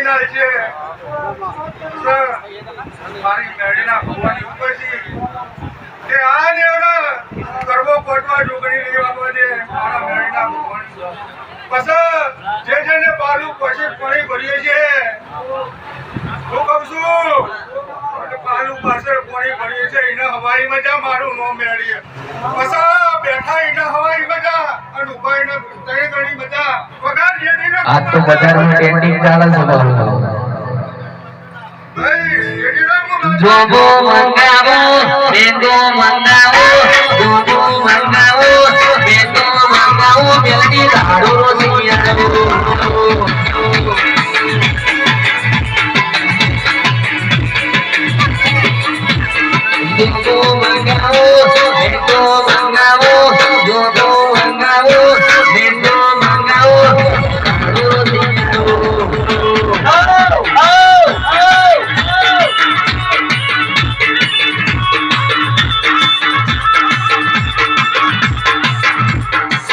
ના છે મારી મેળીના ભગવાન ઉપરથી તે આ દેવના કરવો કોટવા ઢોકળી લેવા બધે મારા મેળીના ભગવાન પછી જેને પાલું પછી પાણી ભરીએ છે હું કહું છું પાલું પાછળ પાણી ભરીએ છે એને હવાઈ મજા મારું નો મેળીએ પછી બેઠા એને હવાઈ મજા અને ઉભા એને ત્રણ ઘણી મજા પગાર જેડીને આ તો બજારમાં ટ્રેન્ડિંગ ચાલે છે મારું જોગો મંગાવો બેંગો મંગાવો જોગો મંગાવો બેંગો મંગાવો મેલડી લાડો સિયા